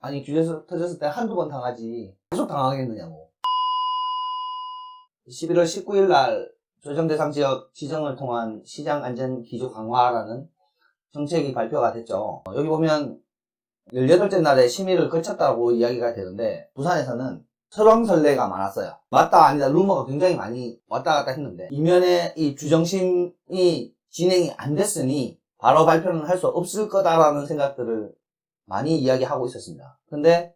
아니 규제 터졌을 때 한두 번 당하지 계속 당하겠느냐고. 11월 19일 날 조정대상 지역 지정을 통한 시장 안전 기조 강화라는 정책이 발표가 됐죠. 여기 보면 18째 날에 심의를 거쳤다고 이야기가 되는데 부산에서는 설왕설래가 많았어요. 맞다 아니다 루머가 굉장히 많이 왔다 갔다 했는데 이면에 이 주정심이 진행이 안 됐으니 바로 발표는 할 수 없을 거다라는 생각들을 많이 이야기하고 있었습니다. 근데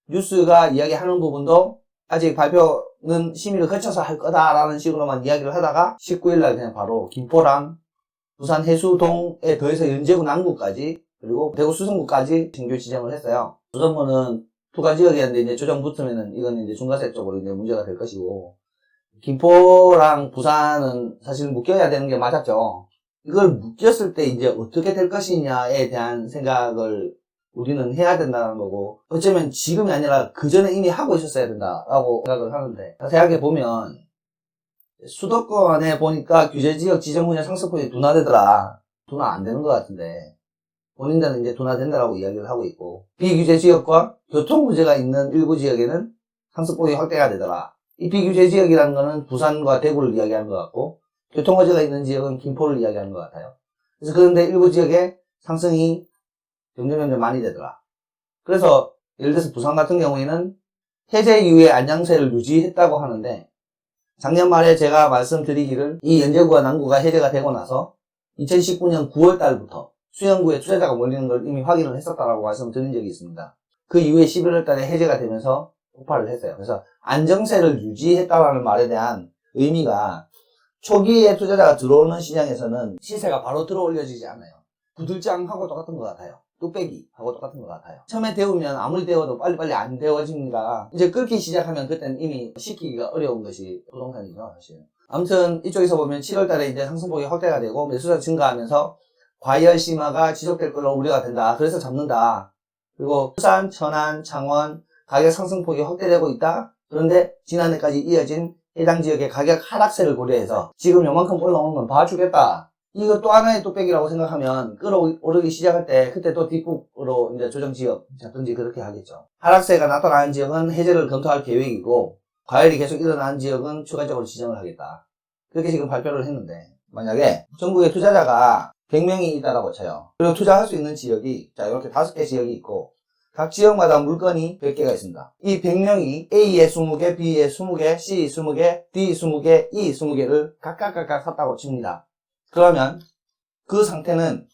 뉴스가 이야기하는 부분도 아직 발표는 심의를 거쳐서 할 거다라는 식으로만 이야기를 하다가 19일날 그냥 바로 김포랑 부산 해수동에 더해서 연제구 남구까지 그리고 대구 수성구까지 신규 지정을 했어요. 수성구는 투과지역이었는데 이제 조정 붙으면은 이건 이제 중과세 쪽으로 이제 문제가 될 것이고 김포랑 부산은 사실 묶여야 되는 게 맞았죠. 이걸 묶였을 때 이제 어떻게 될 것이냐에 대한 생각을 우리는 해야 된다는 거고 어쩌면 지금이 아니라 그 전에 이미 하고 있었어야 된다라고 생각을 하는데 자세하게 보면 수도권에 보니까 규제지역 지정분야 상승폭이 둔화되더라. 둔화 안 되는 것 같은데 본인들은 이제 둔화된다라고 이야기를 하고 있고 비규제지역과 교통 문제가 있는 일부 지역에는 상승폭이 확대가 되더라. 이 비규제지역이라는 거는 부산과 대구를 이야기하는 것 같고 교통 문제가 있는 지역은 김포를 이야기하는 것 같아요. 그래서 그런데 일부 지역에 상승이 점점 많이 되더라. 그래서 예를 들어서 부산 같은 경우에는 해제 이후에 안양세를 유지했다고 하는데 작년 말에 제가 말씀드리기를 이 연제구와 남구가 해제가 되고 나서 2019년 9월 달부터 수영구에 투자자가 몰리는 걸 이미 확인을 했었다라고 말씀드린 적이 있습니다. 그 이후에 11월 달에 해제가 되면서 폭발을 했어요. 그래서 안정세를 유지했다라는 말에 대한 의미가 초기에 투자자가 들어오는 시장에서는 시세가 바로 들어 올려지지 않아요. 부들장하고 똑같은 것 같아요. 뚝배기하고 똑같은 것 같아요. 처음에 데우면 아무리 데워도 빨리빨리 안 데워집니다. 이제 끓기 시작하면 그때는 이미 식히기가 어려운 것이 부동산이죠, 사실. 아무튼 이쪽에서 보면 7월 달에 이제 상승폭이 확대가 되고 매수자 증가하면서 과열 심화가 지속될 걸로 우려가 된다. 그래서 잡는다. 그리고 부산, 천안, 창원 가격 상승폭이 확대되고 있다. 그런데 지난해까지 이어진 해당 지역의 가격 하락세를 고려해서 지금 요만큼 올라오는 건 봐주겠다. 이거 또 하나의 뚝배기라고 생각하면 끌어오르기 시작할 때 그때 또 뒷북으로 이제 조정지역 잡든지 그렇게 하겠죠. 하락세가 나타나는 지역은 해제를 검토할 계획이고 과열이 계속 일어나는 지역은 추가적으로 지정을 하겠다. 그렇게 지금 발표를 했는데 만약에 전국에 투자자가 100명이 있다라고 쳐요. 그리고 투자할 수 있는 지역이 자 이렇게 5개 지역이 있고 각 지역마다 물건이 100개가 있습니다. 이 100명이 A에 20개, B에 20개, C 20개, D 20개, E 20개를 각각 샀다고 칩니다. 그러면 그 상태는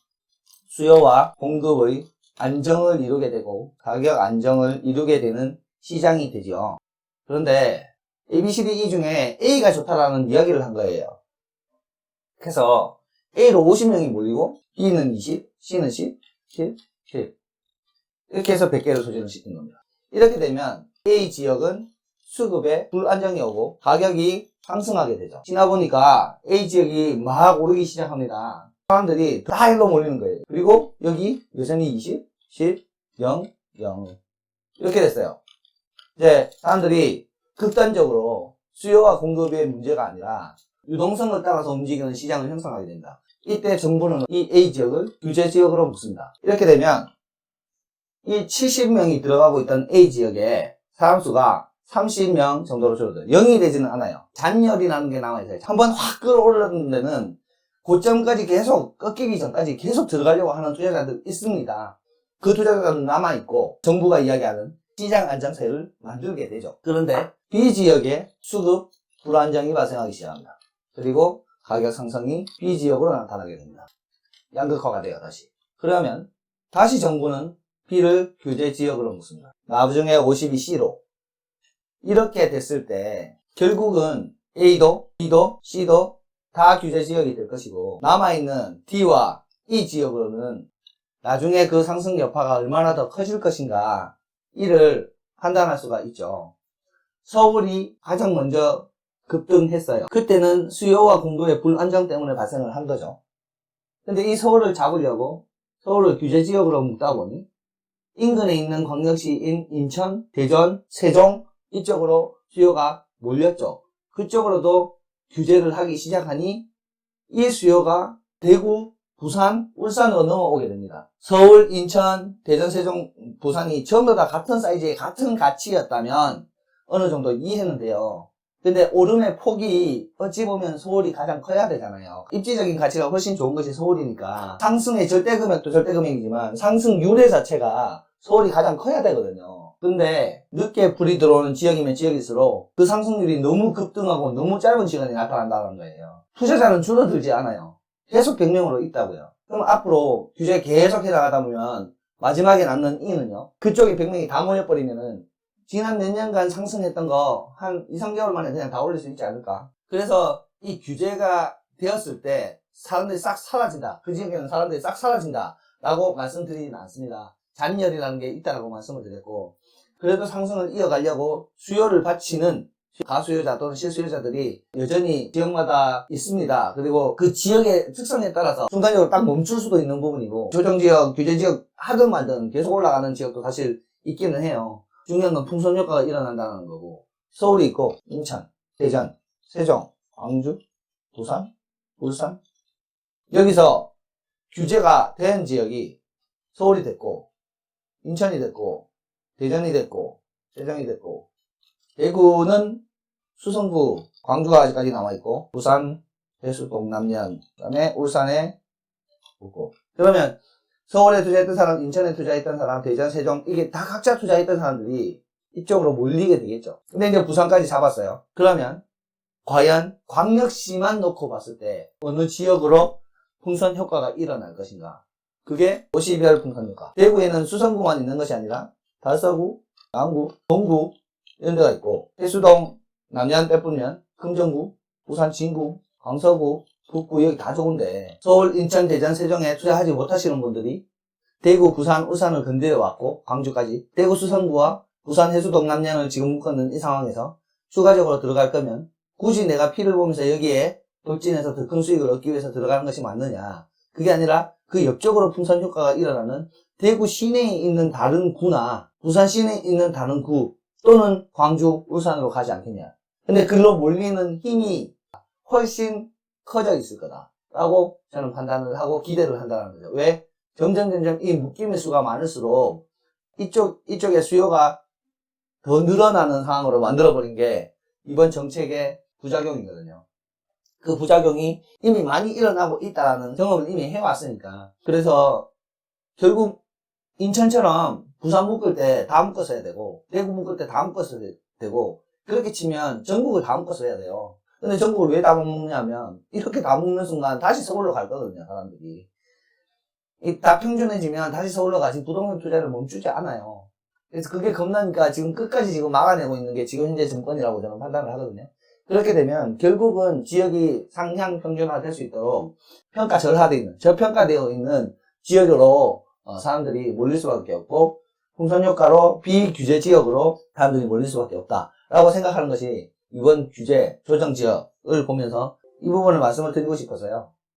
수요와 공급의 안정을 이루게 되고 가격 안정을 이루게 되는 시장이 되죠. 그런데 ABCD 중에 A가 좋다라는 이야기를 한 거예요. 그래서 A로 50명이 몰리고 B는 20, C는 10, 10, 10 이렇게 해서 100개를 소진을 시킨 겁니다. 이렇게 되면 A 지역은 수급에 불안정이 오고 가격이 상승하게 되죠. 지나 보니까 A 지역이 막 오르기 시작합니다. 사람들이 다 일로 몰리는 거예요. 그리고 여기 여전히 20, 10, 0, 0 이렇게 됐어요. 이제 사람들이 극단적으로 수요와 공급의 문제가 아니라 유동성을 따라서 움직이는 시장을 형성하게 된다. 이때 정부는 이 A 지역을 규제 지역으로 묶습니다. 이렇게 되면 이 70명이 들어가고 있던 A 지역에 사람 수가 30명 정도로 줄어들어요. 0이 되지는 않아요. 잔열이라는 게 남아있어요. 한번 확 끌어올랐는 데는 고점까지 계속 꺾이기 전까지 계속 들어가려고 하는 투자자들 있습니다. 그 투자자들은 남아있고 정부가 이야기하는 시장 안정세를 만들게 되죠. 그런데 B 지역에 수급 불안정이 발생하기 시작합니다. 그리고 가격 상승이 B 지역으로 나타나게 됩니다. 양극화가 돼요, 다시. 그러면 다시 정부는 B를 규제 지역으로 묶습니다. 나중에 52C로. 이렇게 됐을 때 결국은 A도 B도 C도 다 규제 지역이 될 것이고 남아있는 D와 E 지역으로는 나중에 그 상승 여파가 얼마나 더 커질 것인가 이를 판단할 수가 있죠. 서울이 가장 먼저 급등했어요. 그때는 수요와 공급의 불안정 때문에 발생을 한 거죠. 근데 이 서울을 잡으려고 서울을 규제 지역으로 묶다 보니 인근에 있는 광역시인 인천, 대전, 세종 이쪽으로 수요가 몰렸죠. 그쪽으로도 규제를 하기 시작하니 이 수요가 대구, 부산, 울산으로 넘어오게 됩니다. 서울, 인천, 대전, 세종, 부산이 전부 다 같은 사이즈의 같은 가치였다면 어느 정도 이해는 돼요. 근데 오름의 폭이 어찌 보면 서울이 가장 커야 되잖아요. 입지적인 가치가 훨씬 좋은 것이 서울이니까 상승의 절대금액도 절대금액이지만 상승률의 자체가 서울이 가장 커야 되거든요. 근데 늦게 불이 들어오는 지역이면 지역일수록 그 상승률이 너무 급등하고 너무 짧은 시간에 나타난다는 거예요. 투자자는 줄어들지 않아요. 계속 100명으로 있다고요. 그럼 앞으로 규제 계속 해나가다 보면 마지막에 남는 이는요. 그쪽에 100명이 다 모여버리면은 지난 몇 년간 상승했던 거 한 2, 3개월 만에 그냥 다 올릴 수 있지 않을까. 그래서 이 규제가 되었을 때 사람들이 싹 사라진다. 그 지역에는 사람들이 싹 사라진다. 라고 말씀드리진 않습니다. 잔열이라는 게 있다라고 말씀을 드렸고, 그래도 상승을 이어가려고 수요를 바치는 가수요자 또는 실수요자들이 여전히 지역마다 있습니다. 그리고 그 지역의 특성에 따라서 순간적으로 딱 멈출 수도 있는 부분이고, 조정지역, 규제지역 하든 말든 계속 올라가는 지역도 사실 있기는 해요. 중요한 건 풍선 효과가 일어난다는 거고, 서울이 있고 인천, 대전, 세종, 광주, 부산, 울산, 여기서 규제가 된 지역이 서울이 됐고 인천이 됐고 대전이 됐고 세종이 됐고, 대구는 수성구, 광주가 아직까지 남아있고 부산, 해수동, 남면, 그 다음에 울산에 없고. 그러면 서울에 투자했던 사람, 인천에 투자했던 사람, 대전, 세종, 이게 다 각자 투자했던 사람들이 이쪽으로 몰리게 되겠죠. 근데 이제 부산까지 잡았어요. 그러면 과연 광역시만 놓고 봤을 때 어느 지역으로 풍선 효과가 일어날 것인가? 그게 도시별 풍선 효과. 대구에는 수성구만 있는 것이 아니라 달서구, 남구, 동구 이런 데가 있고, 해수동, 남양 빼쁘면 금정구, 부산 진구, 강서구, 북구 여기 다 좋은데 서울, 인천, 대전, 세종에 투자하지 못하시는 분들이 대구, 부산, 울산을 건드려 왔고 광주까지 대구 수성구와 부산 해수동 남양을 지금 묶어놓은 이 상황에서 추가적으로 들어갈 거면 굳이 내가 피를 보면서 여기에 돌진해서 더 큰 수익을 얻기 위해서 들어가는 것이 맞느냐. 그게 아니라 그 옆쪽으로 풍선 효과가 일어나는 대구 시내에 있는 다른 구나 부산 시내에 있는 다른 구 또는 광주, 울산으로 가지 않겠냐. 근데 글로 몰리는 힘이 훨씬 커져 있을 거다 라고 저는 판단을 하고 기대를 한다는 거죠. 왜? 점점 이 묶임의 수가 많을수록 이쪽의 수요가 더 늘어나는 상황으로 만들어버린 게 이번 정책의 부작용이거든요. 그 부작용이 이미 많이 일어나고 있다는 경험을 이미 해왔으니까. 그래서 결국 인천처럼 부산 묶을 때 다 묶었어야 되고 대구 묶을 때 다 묶었어야 되고, 그렇게 치면 전국을 다 묶었어야 돼요. 근데 전국을 왜 다 묶냐면 이렇게 다 묶는 순간 다시 서울로 갈 거거든요. 사람들이 다 평준해지면 다시 서울로 가지 부동산 투자를 멈추지 않아요. 그래서 그게 겁나니까 지금 끝까지 지금 막아내고 있는 게 지금 현재 정권이라고 저는 판단을 하거든요. 그렇게 되면 결국은 지역이 상향 평준화 될 수 있도록 저평가되어 있는 지역으로 사람들이 몰릴 수밖에 없고, 풍선 효과로 비규제 지역으로 사람들이 몰릴 수밖에 없다라고 생각하는 것이 이번 규제 조정 지역을 보면서 이 부분을 말씀을 드리고 싶어서요.